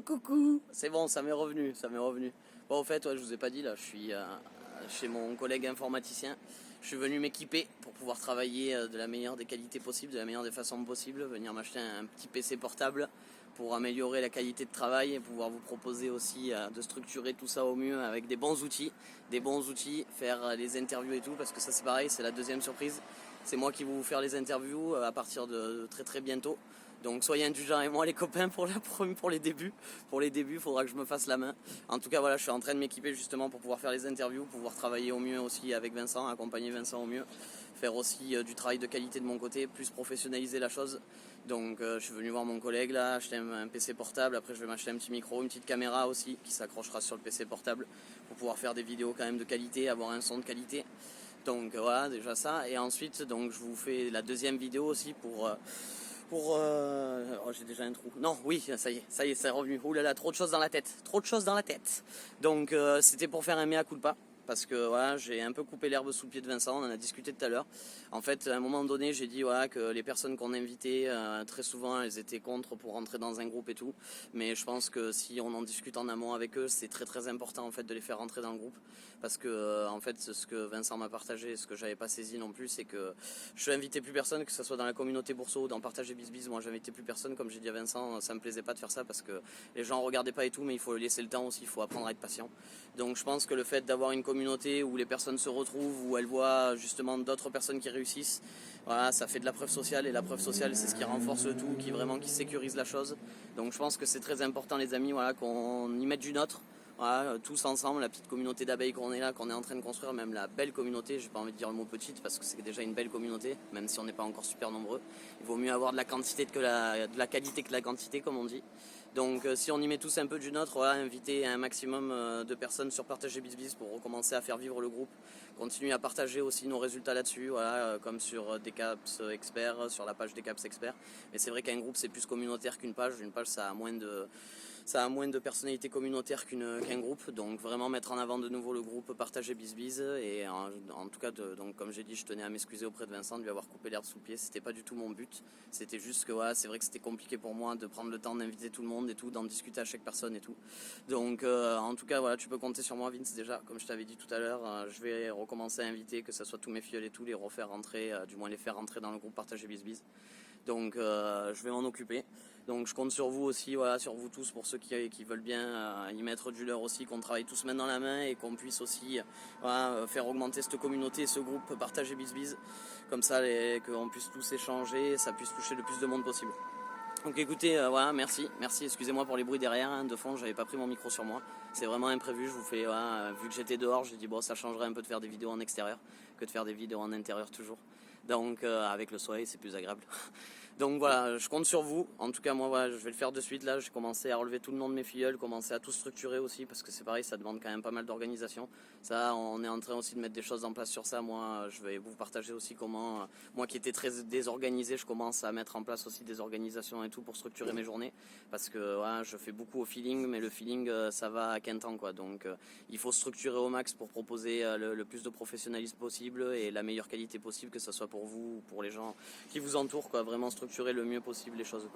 Coucou. C'est bon, ça m'est revenu, Bon, au fait, ouais, je vous ai pas dit, là, je suis chez mon collègue informaticien. Je suis venu m'équiper pour pouvoir travailler de la meilleure des qualités possibles, de la meilleure des façons possibles. Venir m'acheter un petit PC portable pour améliorer la qualité de travail et pouvoir vous proposer aussi de structurer tout ça au mieux avec des bons outils. Faire les interviews et tout, parce que ça c'est pareil, c'est la deuxième surprise. C'est moi qui vais vous faire les interviews à partir de très très bientôt. Donc soyez indulgents avec moi les copains pour les débuts. Pour les débuts, il faudra que je me fasse la main. En tout cas voilà, je suis en train de m'équiper justement pour pouvoir faire les interviews, pouvoir travailler au mieux aussi avec Vincent, accompagner Vincent au mieux. Faire aussi du travail de qualité de mon côté, plus professionnaliser la chose. Donc je suis venu voir mon collègue là, acheter un PC portable, après je vais m'acheter un petit micro, une petite caméra aussi qui s'accrochera sur le PC portable pour pouvoir faire des vidéos quand même de qualité, avoir un son de qualité. Donc voilà, déjà ça. Et ensuite, donc je vous fais la deuxième vidéo aussi pour oh, j'ai déjà un trou. Non, oui, ça y est, c'est revenu. Ouh là là, trop de choses dans la tête. Donc c'était pour faire un mea culpa. Parce que voilà, j'ai un peu coupé l'herbe sous le pied de Vincent, on en a discuté tout à l'heure. En fait, à un moment donné, j'ai dit voilà, que les personnes qu'on invitait, très souvent, elles étaient contre pour rentrer dans un groupe et tout. Mais je pense que si on en discute en amont avec eux, c'est très très important en fait de les faire rentrer dans le groupe. Parce que en fait, ce que Vincent m'a partagé, ce que j'avais pas saisi non plus, c'est que je n'invitais plus personne, que ce soit dans la communauté Bourseau ou dans Partager Bizbiz. Moi, j'invitais plus personne, comme j'ai dit à Vincent, ça me plaisait pas de faire ça parce que les gens regardaient pas et tout, mais il faut laisser le temps aussi, il faut apprendre à être patient. Donc je pense que le fait d'avoir une communauté où les personnes se retrouvent, où elles voient justement d'autres personnes qui réussissent, voilà, ça fait de la preuve sociale, et la preuve sociale c'est ce qui renforce le tout, qui sécurise la chose. Donc je pense que c'est très important les amis, voilà, qu'on y mette du nôtre. Voilà, tous ensemble, la petite communauté d'abeilles qu'on est là, qu'on est en train de construire, même la belle communauté, j'ai pas envie de dire le mot petite parce que c'est déjà une belle communauté, même si on n'est pas encore super nombreux. Il vaut mieux avoir de la quantité de la qualité que de la quantité, comme on dit. Donc si on y met tous un peu du nôtre, voilà, inviter un maximum de personnes sur Partager Bizbiz pour recommencer à faire vivre le groupe, continuer à partager aussi nos résultats là-dessus, voilà, comme sur Decaps Expert, sur la page Decaps Expert. Mais c'est vrai qu'un groupe c'est plus communautaire qu'une page. Une page ça a moins de personnalité communautaire qu'un groupe, donc vraiment mettre en avant de nouveau le groupe Partager Bizbiz. Et en tout cas, donc comme j'ai dit, je tenais à m'excuser auprès de Vincent de lui avoir coupé l'herbe sous le pied. C'était pas du tout mon but, c'était juste que voilà, c'est vrai que c'était compliqué pour moi de prendre le temps d'inviter tout le monde et tout, d'en discuter à chaque personne et tout. Donc en tout cas voilà, tu peux compter sur moi Vince déjà, comme je t'avais dit tout à l'heure, je vais recommencer à inviter, que ce soit tous mes filleuls et tout, les refaire rentrer, du moins les faire rentrer dans le groupe Partager Bizbiz. Donc je vais m'en occuper. Donc je compte sur vous aussi, voilà, sur vous tous, pour ceux qui veulent bien y mettre du leur aussi, qu'on travaille tous main dans la main et qu'on puisse aussi voilà, faire augmenter cette communauté, ce groupe Partager Bizbiz, comme ça qu'on puisse tous échanger et ça puisse toucher le plus de monde possible. Donc écoutez, voilà, merci, excusez-moi pour les bruits derrière, hein, de fond, j'avais pas pris mon micro sur moi, c'est vraiment imprévu, je vous fais, voilà, vu que j'étais dehors, j'ai dit bon, ça changerait un peu de faire des vidéos en extérieur que de faire des vidéos en intérieur toujours. Donc avec le soleil c'est plus agréable. Donc voilà, je compte sur vous. En tout cas moi voilà, je vais le faire de suite là. J'ai commencé à relever tout le nom de mes filleuls, commencer à tout structurer aussi parce que c'est pareil, ça demande quand même pas mal d'organisation. Ça, on est en train aussi de mettre des choses en place sur ça. Moi je vais vous partager aussi comment, moi qui étais très désorganisé, je commence à mettre en place aussi des organisations et tout pour structurer mes journées. Parce que voilà, je fais beaucoup au feeling, mais le feeling ça va à quintan quoi. Donc il faut structurer au max pour proposer le plus de professionnalisme possible et la meilleure qualité possible, que ce soit pour vous ou pour les gens qui vous entourent quoi. Vraiment structurer le mieux possible les choses.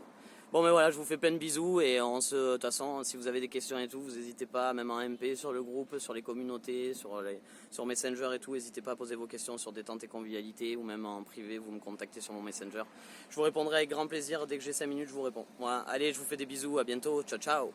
Bon mais voilà, je vous fais plein de bisous et de toute façon, si vous avez des questions et tout, vous n'hésitez pas, même en MP, sur le groupe, sur les communautés, sur Messenger et tout, n'hésitez pas à poser vos questions sur Détente et Convivialité ou même en privé, vous me contactez sur mon Messenger. Je vous répondrai avec grand plaisir, dès que j'ai 5 minutes, je vous réponds. Voilà, allez, je vous fais des bisous, à bientôt, ciao ciao.